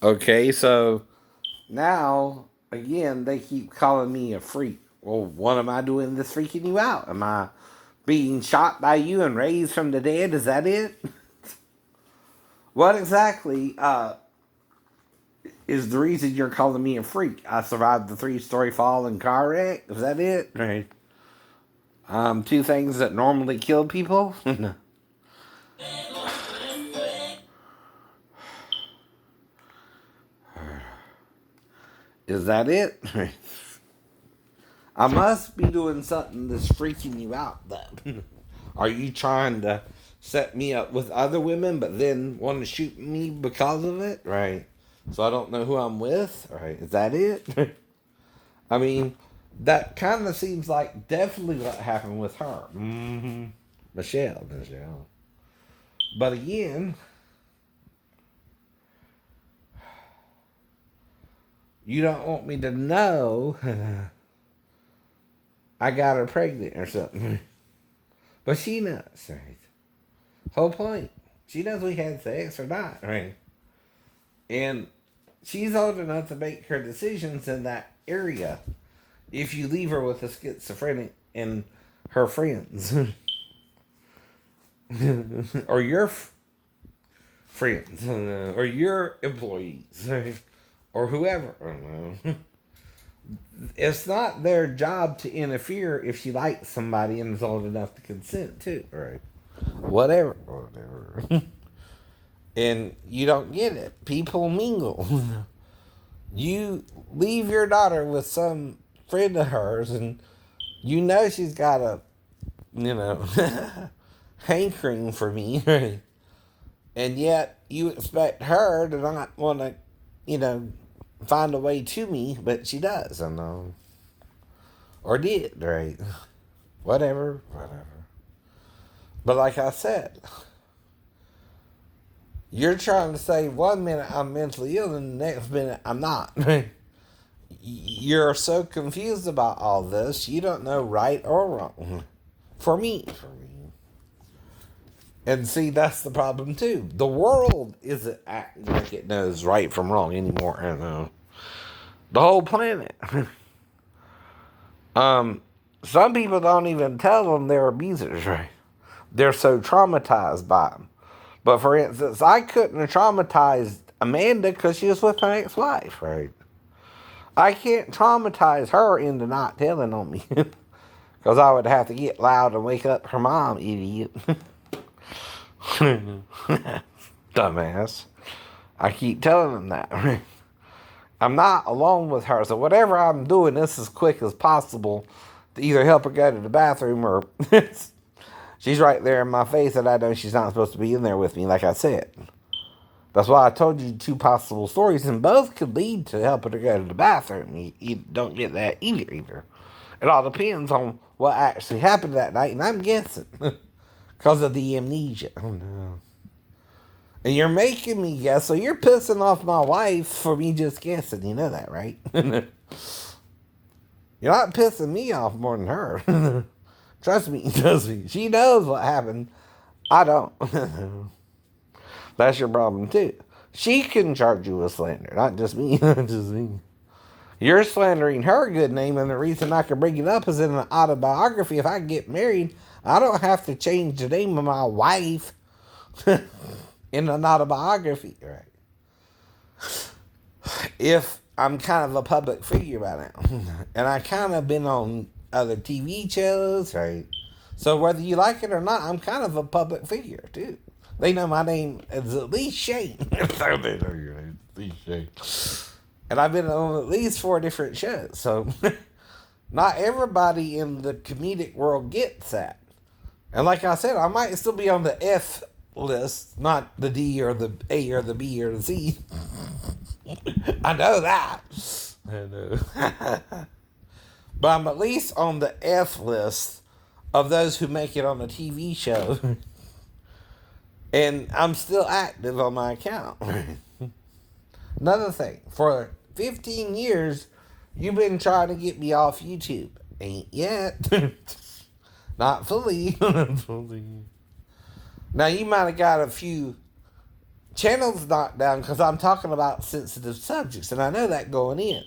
Okay, so now, again, they keep calling me a freak. Well, what am I doing that's freaking you out? Am I being shot by you and raised from the dead? Is that it? What exactly is the reason you're calling me a freak? I survived the three-story fall and car wreck. Is that it? Right. Two things that normally kill people. Is that it? I must be doing something that's freaking you out, then. Are you trying to set me up with other women, but then want to shoot me because of it? Right. So I don't know who I'm with? Right. Is that it? I mean, that kind of seems like definitely what happened with her. Mm-hmm. Michelle. But again, you don't want me to know I got her pregnant or something. But she knows, right? Whole point. She knows we had sex or not, right? And she's old enough to make her decisions in that area. If you leave her with a schizophrenic and her friends, or your friends, or your employees, or whoever, I don't know. It's not their job to interfere if she likes somebody and is old enough to consent to, right? Whatever. And you don't get it. People mingle. You leave your daughter with some friend of hers, and you know she's got a, hankering for me, right? And yet you expect her to not want to, find a way to me, but she does, I know. Or did, right? Whatever. But like I said, you're trying to say one minute I'm mentally ill and the next minute I'm not. You're so confused about all this, you don't know right or wrong. For me. And see, that's the problem too. The world isn't acting like it knows right from wrong anymore. I know. The whole planet. Some people don't even tell them they're abusers, right? They're so traumatized by them. But for instance, I couldn't have traumatized Amanda because she was with my ex-wife, right? I can't traumatize her into not telling on me. Because I would have to get loud and wake up her mom, idiot. Dumbass. I keep telling them that. I'm not alone with her, so whatever I'm doing, this as quick as possible to either help her go to the bathroom or she's right there in my face and I know she's not supposed to be in there with me, like I said. That's why I told you two possible stories, and both could lead to helping her go to the bathroom. You don't get that either. It all depends on what actually happened that night, and I'm guessing. Because of the amnesia. Oh, no. And you're making me guess, so you're pissing off my wife for me just guessing. You know that, right? You're not pissing me off more than her. Trust me. She knows what happened. I don't. That's your problem, too. She can charge you with slander, not just me. Not just me. You're slandering her good name, and the reason I can bring it up is in an autobiography. If I get married, I don't have to change the name of my wife in an autobiography, right? If I'm kind of a public figure by now, and I kind of been on other TV shows, right? So whether you like it or not, I'm kind of a public figure too. They know my name is at least Shane. So they know your name, at least Shane. And I've been on at least 4 different shows, so not everybody in the comedic world gets that. And like I said, I might still be on the F list, not the D or the A or the B or the C. I know that. I know. But I'm at least on the F list of those who make it on the TV show. And I'm still active on my account. Another thing, for 15 years, you've been trying to get me off YouTube. Ain't yet. Not fully. Now, you might have got a few channels knocked down because I'm talking about sensitive subjects, and I know that going in.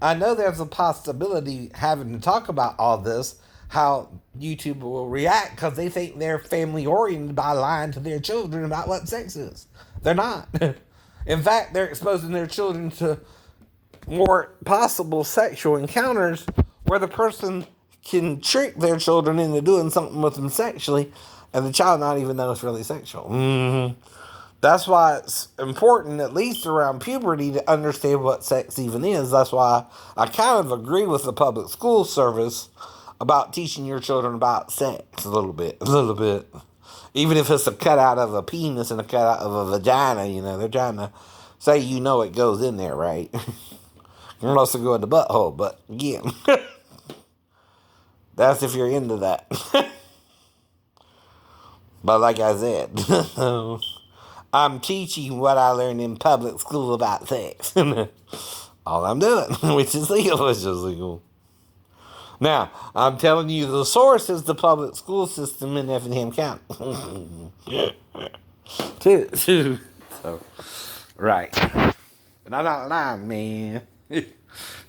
I know there's a possibility having to talk about all this, how YouTube will react because they think they're family oriented by lying to their children about what sex is. They're not. In fact, they're exposing their children to more possible sexual encounters where the person can trick their children into doing something with them sexually and the child not even know it's really sexual. That's why it's important, at least around puberty, to understand what sex even is. That's why I kind of agree with the public school service about teaching your children about sex a little bit. Even if it's a cutout of a penis and a cutout of a vagina, they're trying to say it goes in there, right? You're also go in the butthole, but again, that's if you're into that. But like I said, I'm teaching what I learned in public school about sex. All I'm doing, which is legal. Now, I'm telling you the source is the public school system in Effingham County. So, right. But I'm not lying, man.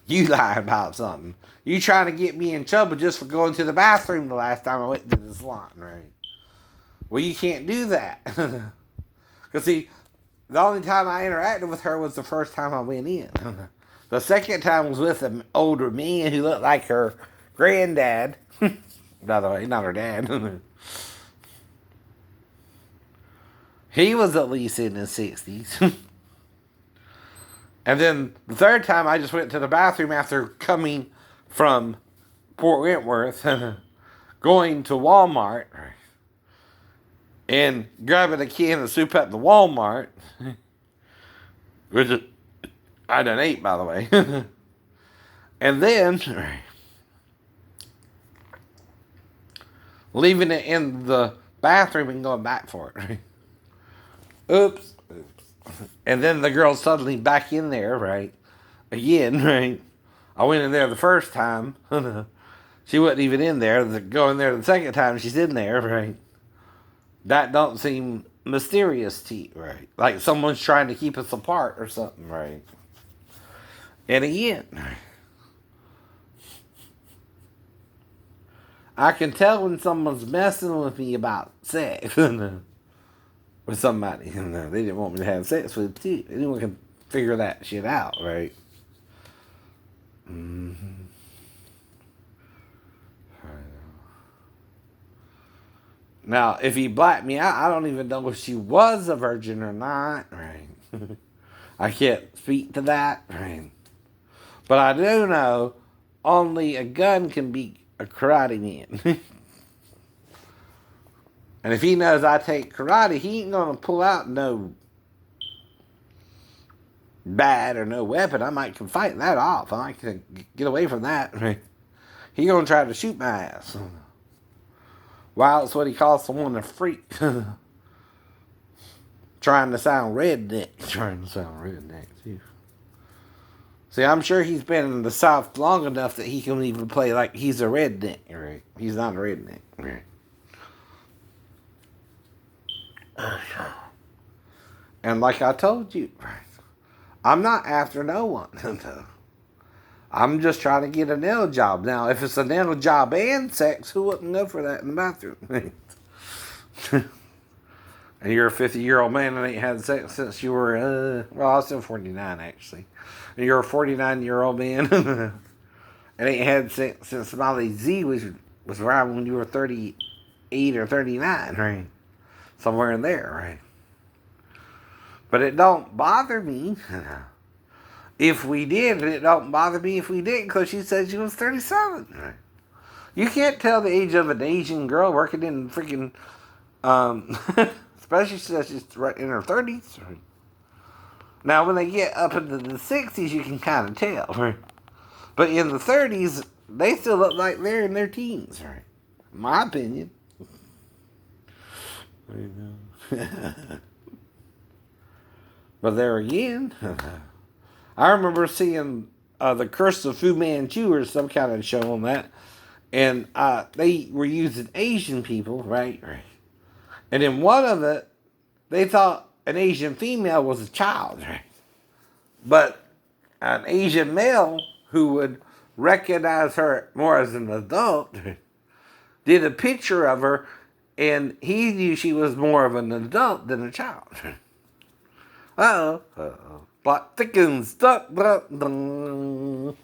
You lying about something. You trying to get me in trouble just for going to the bathroom the last time I went to the salon, right? Well, you can't do that. Because, see, the only time I interacted with her was the first time I went in. The second time was with an older man who looked like her granddad. By the way, not her dad. He was at least in his 60s. And then the third time I just went to the bathroom after coming from Fort Wentworth, going to Walmart, and grabbing a can of soup at the Walmart, which I done ate, by the way. And then leaving it in the bathroom and going back for it. Oops. And then the girl's suddenly back in there, right? Again, right? I went in there the first time. She wasn't even in there. Going there the second time, she's in there, right? That don't seem mysterious to you, right? Like someone's trying to keep us apart or something, right? And again, I can tell when someone's messing with me about sex. With somebody. They didn't want me to have sex with too. Anyone can figure that shit out, right? Mm-hmm. Now, if he blacked me out, I don't even know if she was a virgin or not, right? I can't speak to that, right? But I do know only a gun can beat a karate man. And if he knows I take karate, he ain't gonna pull out no bat or no weapon. I might can fight that off. I might can get away from that. He gonna try to shoot my ass. Wow, it's what he calls someone a freak. Trying to sound redneck. Too. See, I'm sure he's been in the South long enough that he can even play like he's a redneck, right? He's not a redneck, right? And like I told you, I'm not after no one. I'm just trying to get a nail job. Now, if it's a nail job and sex, who wouldn't go for that in the bathroom? And you're a 50-year-old man and ain't had sex since you were, well, I was still 49, actually. And you're a 49-year-old man and ain't had sex since Smiley Z was around when you were 38 or 39, right? Somewhere in there, right? But it don't bother me if we did, and it don't bother me if we didn't, because she said she was 37. Right? You can't tell the age of an Asian girl working in freaking, especially since she's right in her 30s. Right? Now, when they get up into the 60s, you can kind of tell, right? But in the 30s, they still look like they're in their teens, right? In my opinion. But there again, I remember seeing the Curse of Fu Manchu or some kind of show on that, and they were using Asian people, right? And in one of it, they thought an Asian female was a child. But an Asian male who would recognize her more as an adult did a picture of her, and he knew she was more of an adult than a child. Uh-oh. Plot thickens. Dun, dun, dun.